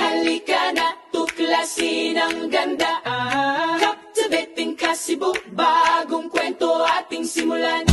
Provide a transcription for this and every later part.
halika na, tuklasin ang ganda. Captivating ka Cebu, bagong kwento ating simulan.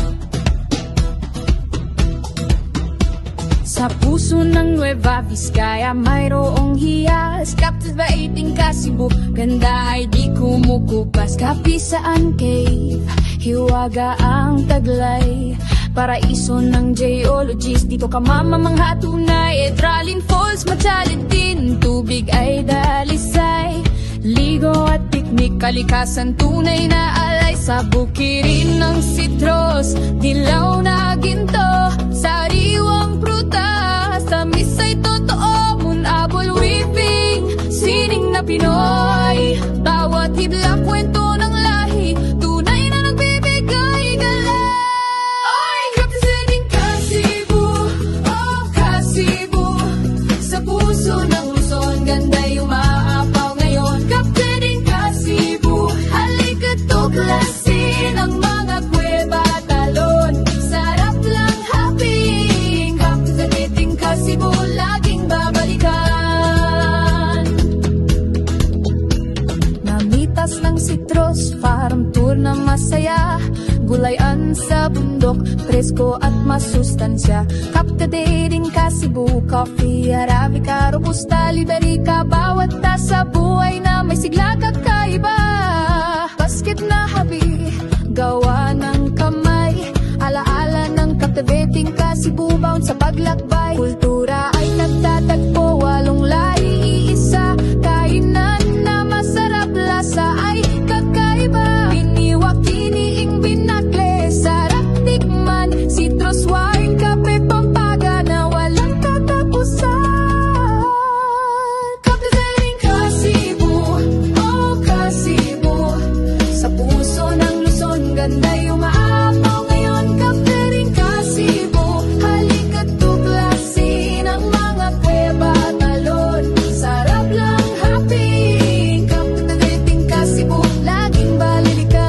Sa puso ng Nueva Vizcaya mayroong hiyas, captivating ka Cebu, ganda ay di kumukupas. Kapisaan Cave, hiwaga ang taglay, paraiso ng geologist, dito ka mamamangha tunay. Edralin Falls, matyalit din, tubig ay dalisay, ligo at piknik, kalikasan tunay na alay. Sa bukirin ng citrus, dilaw na ginto, sariwang prutas, tamis ay totoo, munabol weaving, sining na Pinoy, bawat hibla kwento ng lahi, tunay na nagbibigay galay. Oy, captivating ka Cebu, oh ka Cebu, sa puso ng Luzon, ganda'y umaapaw ngayon. Captivating ka Cebu, halika tuklasin ang mga kuweba talon, sarap lang haping. Captivating ka Cebu, laging babalikan. Namitas ng citrus, farm tour na masaya, gulayan sa bundok, presko at masustansya. Captivating ka Cebu, coffee, arabica, robusta, liberica, bawat tasa buhay na may sigla kakaiba. Basket na habi, gawa ng kamay, alaala ng captivating ka Cebu, bound sa paglakbay. Kultura ay nagtatagpo, walong lahi, iisa, kainan na masarap, lasa ay kakaiba. Biniwak, kiniing, binakle, sarap tikman, citrus wine, kape, pampaga na walang katapusan. Captivating ka Cebu, oh ka Cebu, sa puso ng Luzon, ganda'y umaapaw ngayon. Captivating ka Cebu, halika tuklasin ang mga kuweba talon, sarap lang haping. Captivating ka Cebu, laging balilikan.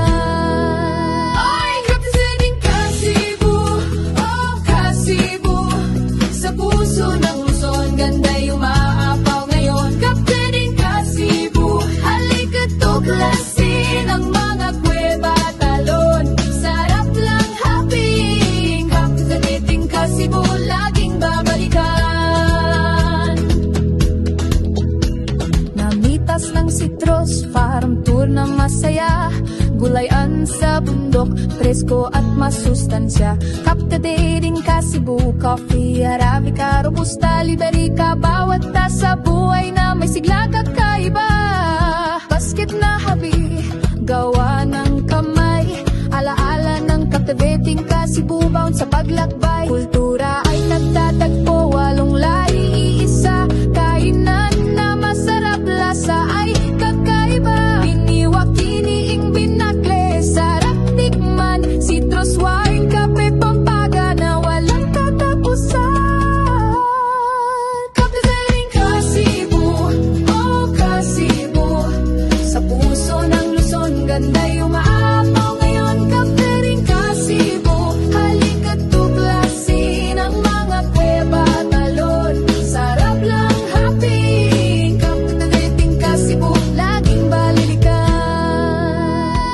Oy, captivating ka Cebu, oh ka Cebu, sa puso ng Luzon, ganda'y umaapaw ngayon. Captivating ka Cebu, halika tuklasin ang mga kuweba talon, sarap lang haping. Captivating ka Cebu, laging babalikan. Namitas ng citrus, farm tour na masaya, gulayan sa bundok, presko at masustansya. Captivating ka Cebu, coffee, arabica, robusta, liberica, bawat tasa buhay na may sigla kakaiba. Basket na habi, gawa ng kamay, alaala ng captivating ka Cebu, bound sa paglakbay. Kultura ay nagtatagpo, walong lahi, iisa, kainan na masarap, lasa ay kakaiba. Biniwak, kiniing, binakle, sarap tikman, citrus wine, kape, pampaga na walang katapusan. Captivating ka Cebu, oh ka Cebu, sa puso ng Luzon, ganda'y umaapaw ngayon. Captivating ka Cebu, halika tuklasin ang mga kuweba talon, sarap lang haping. Captivating ka Cebu, laging balilikan.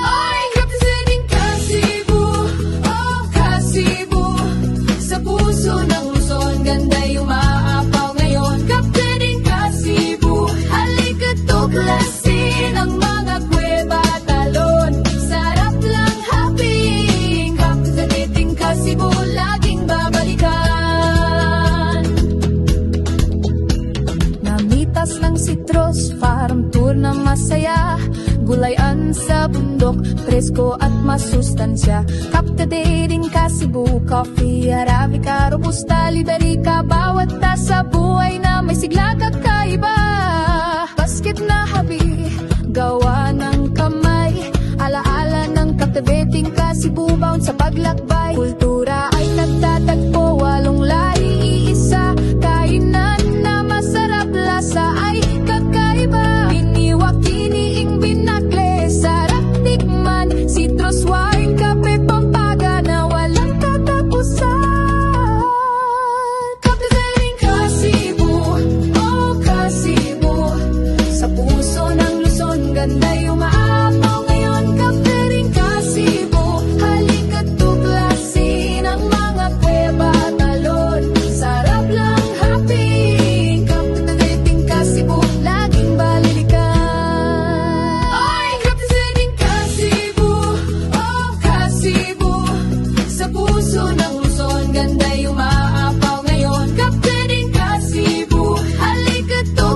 Oy, captivating ka Cebu, oh ka Cebu, sa puso ng Luzon, ganda'y umaapaw ngayon. Captivating ka Cebu, halika tuklasin ang mga kuweba talon, sarap lang haping. Captivating ka Cebu, laging babalikan. Namitas ng citrus, farm tour na masaya, gulayan sa bundok, presko at masustansya. Captivating ka Cebu, coffee, arabica, robusta, liberica, bawat tasa buhay na may sigla kakaiba. Basket na habi, gawa ng kamay, alaala ng captivating ka Cebu, bound sa paglakbay. Kultura ay nagtatagpo, walong lahi, iisa, kainan na masarap, lasa ay kakaiba. Biniwak, kiniing, binakle, sarap tikman, citrus wine, kape, pampaga na walang katapusan. Captivating ka Cebu, oh ka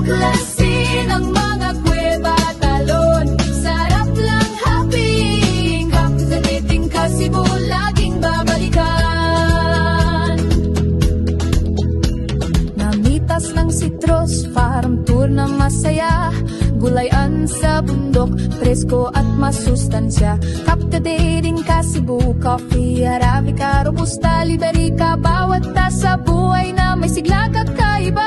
tuklasin ang mga kuweba talon. Sarap lang haping, captivating ka Cebu, laging babalikan. Namitas ng citrus, farm tour na masaya. Gulayan sa bundok, presko at masustansya. Captivating ka Cebu, coffee, Arabica, Robusta, Liberica. Bawat tasa buhay na may sigla kakaiba.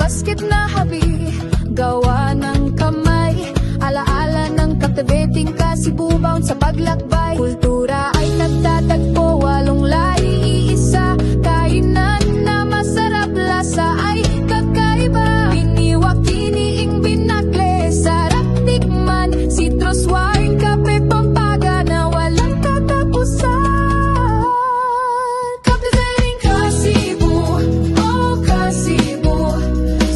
Basket na habi, gawa ng kamay. Alaala ng captivating ka Cebu, bound sa paglakbay. Kultura ay nagtatagpo, walong lahi, iisa. Kainan na masarap, lasa ay kakaiba. Biniwak, iniing, binakle, sarap tikman. Citrus wine, kape, pampaga na walang katapusan. Captivating ka Cebu, oh ka Cebu.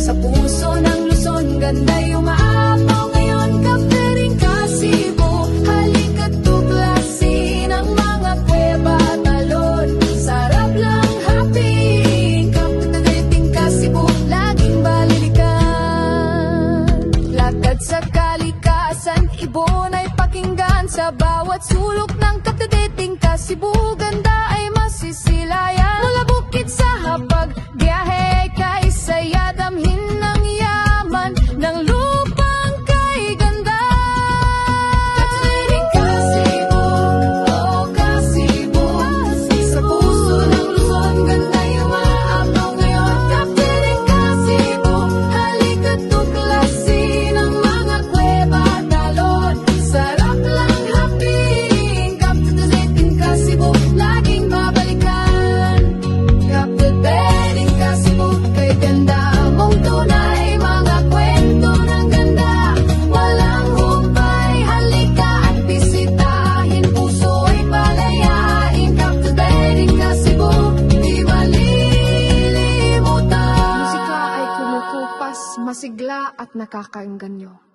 Sa puso ng Luzon, ganda'y umaapaw ngayon. Captivating ka Cebu, halika't tuklasin ang mga kuweba talon. Sarap lang haping, captivating ka Cebu, laging balilikan. Lakad sa kalikasan, ibon ay pakinggan. Sa bawat sulok ng captivating ka Cebu, ganda ay masisilayan. Mula bukid sa hapag, biyahe kay saya, damhin ng yaman ng lupang kay ganda. Captivating ka Cebu, oh ka Cebu. Sa puso ng Luzon, ganda'y umaapaw ngayon. Captivating ka Cebu, halika't tuklasin ang mga kuweba talon. Sarap lang haping, captivating ka Cebu, laging babalikan. Captivating ka Cebu, kay ganda mong tunay. Mga kwento ng ganda, walang humpay. Halika at bisitahin, puso ay palayain. Captivating ka Cebu, di malilimutan. Musika ay kumukupas, masigla at nakakaengganyo.